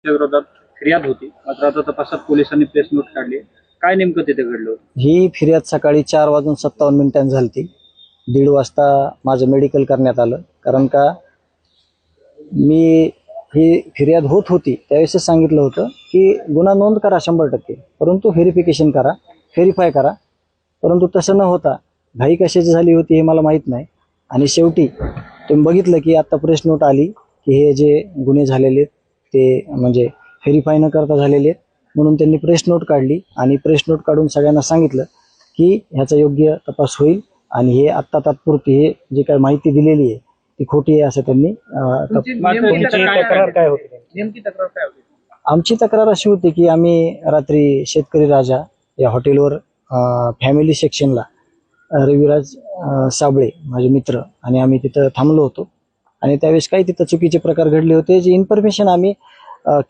तुमच्या विरोधात फिर्याद होती, मात्र आता तपासात पोलिसांनी प्रेस नोट काढली. काय नेमकं तिथे घडलं होतं? ही फिर्याद सकाळी 4:57 झाली. 1:30 वाजता माझं मेडिकल करण्यात आलं. कारण का मी ही फिर्याद होत होती त्यावेळेस सांगितलं होतं की गुन्हा नोंद करा 100%, परंतु व्हेरिफिकेशन करा, व्हेरीफाय करा. परंतु तसं न होता घाई कशाची झाली होती हे मला माहीत नाही. आणि शेवटी तुम्ही बघितलं की आता प्रेस नोट आली की हे जे गुन्हे झालेले ते म्हणजे व्हेरीफाय न करता झालेले आहेत, म्हणून त्यांनी प्रेस नोट काढली. आणि प्रेस नोट काढून सगळ्यांना सांगितलं की ह्याचा योग्य तपास होईल आणि हे आत्ता तात्पुरती हे जे काही माहिती दिलेली आहे ती खोटी आहे असं त्यांनी तक्रार काय होती? नेमकी तक्रार काय होती? आमची तक्रार अशी होती की आम्ही रात्री शेतकरी राजा या हॉटेलवर फॅमिली सेक्शनला रविराज साबळे माझे मित्र आणि आम्ही तिथं थांबलो होतो. आणि त्यावेळेस काही तिथं चुकीचे प्रकार घडले होते, जी इन्फॉर्मेशन आम्ही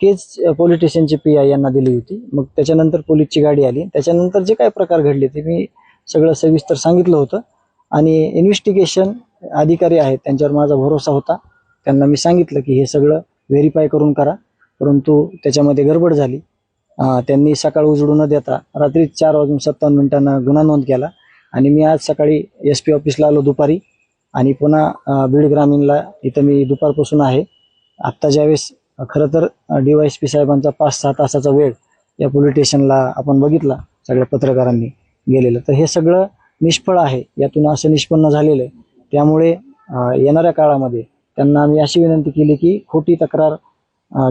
केज पोलीस स्टेशनचे PI यांना दिली होती. मग त्याच्यानंतर पोलीसची गाडी आली. त्याच्यानंतर जे काही प्रकार घडले ते मी सगळं सविस्तर सांगितलं होतं. आणि इन्व्हेस्टिगेशन अधिकारी आहेत त्यांच्यावर माझा भरोसा होता. त्यांना मी सांगितलं की हे सगळं व्हेरीफाय करून करा, परंतु त्याच्यामध्ये गडबड झाली. त्यांनी सकाळ उजडू न देता रात्री 4:57 गुन्हा नोंद केला. आणि मी आज सकाळी SP ऑफिसला आलो दुपारी आणि पुन्हा बीड ग्रामीणला इथं मी दुपारपासून आहे. आत्ता ज्यावेळेस खरं तर DYSP साहेबांचा 5-6 तासाचा वेळ या पोलीस स्टेशनला आपण बघितला सगळ्या पत्रकारांनी गेलेलं, तर हे सगळं निष्फळ आहे. यातून असं निष्पन्न झालेलं आहे. त्यामुळे येणाऱ्या काळामध्ये त्यांना आम्ही अशी विनंती केली की खोटी तक्रार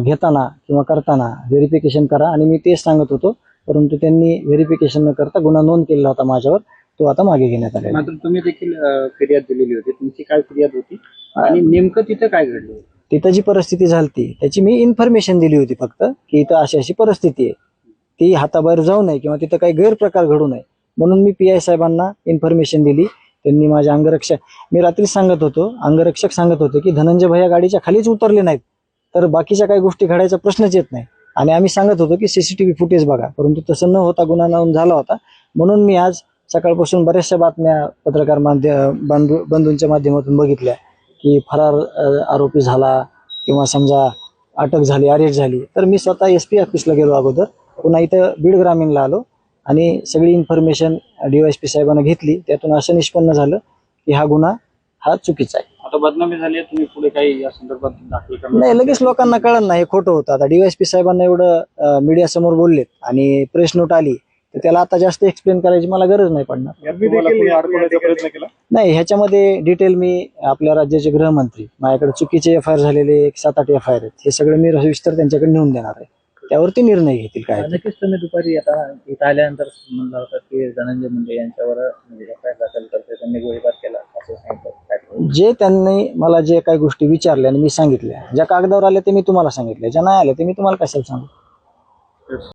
घेताना किंवा करताना व्हेरिफिकेशन करा. आणि मी तेच सांगत होतो, परंतु त्यांनी व्हेरिफिकेशन न करता गुन्हा नोंद केलेला होता माझ्यावर, तो आता मागे घेण्यात आलेला. मात्र तुम्ही देखील फिर्याद दिलेली होती. तुमची काय फिर्याद होती आणि नेमकं तिथं काय घडलं? तिथं जी परिस्थिती झाली त्याची मी इन्फॉर्मेशन दिली होती फक्त, की इथं अशी अशी परिस्थिती आहे, ती हाताबाहेर जाऊ नये किंवा तिथं काही गैरप्रकार घडू नये म्हणून मी PI साहेबांना इन्फॉर्मेशन दिली. त्यांनी माझ्या अंगरक्षक, मी रात्री सांगत होतो, अंगरक्षक सांगत होते की धनंजय भैया गाडीच्या खालीच उतरले नाहीत तर बाकीच्या काही गोष्टी घडायचा प्रश्नच येत नाही. आणि आम्ही सांगत होतो की CCTV फुटेज बघा, परंतु तसं न होता गुन्हा नोंद झाला होता. म्हणून मी आज सकाळपासून बऱ्याचशा बातम्या पत्रकार बंधूंच्या माध्यमातून बघितल्या की फरार आरोपी झाला किंवा समजा अटक झाली, अरेस्ट झाली. तर मी स्वतः SP ऑफिसला गेलो अगोदर, पुन्हा इथं बीड ग्रामीणला आलो आणि सगळी इन्फॉर्मेशन DYSP साहेबांना घेतली. त्यातून असं निष्पन्न झालं की हा गुन्हा हा चुकीचा आहे. आता बदनामी झाली आहे, तुम्ही पुढे काही या संदर्भात दाखल करणार नाही, लगेच लोकांना कळलं नाही हे खोटं होतं. आता DYSP साहेबांना एवढं मीडिया समोर बोललेत आणि प्रेस नोट आली तर त्याला आता जास्त एक्सप्लेन करायची मला गरज नाही पडणार. नाही, ह्याच्यामध्ये डिटेल मी आपल्या राज्याचे गृहमंत्री, माझ्याकडे चुकीचे FIR झालेले 7-8 FIR आहेत, हे सगळं मी सविस्तर त्यांच्याकडे नेऊन देणार आहे. त्यावरती निर्णय घेतील. काय नक्कीच तुम्ही दुपारी आता इथं आल्यानंतर म्हणलं होतं की धनंजय मुंडे यांच्यावर म्हणजे FIR दाखल करते, त्यांनी गोळीबार केला असं सांगितलं. जे त्यांनी मला जे काही गोष्टी विचारल्या आणि मी सांगितल्या, ज्या कागदावर आल्या ते मी तुम्हाला सांगितल्या, ज्या नाही आल्या ते मी तुम्हाला कशाला सांगू.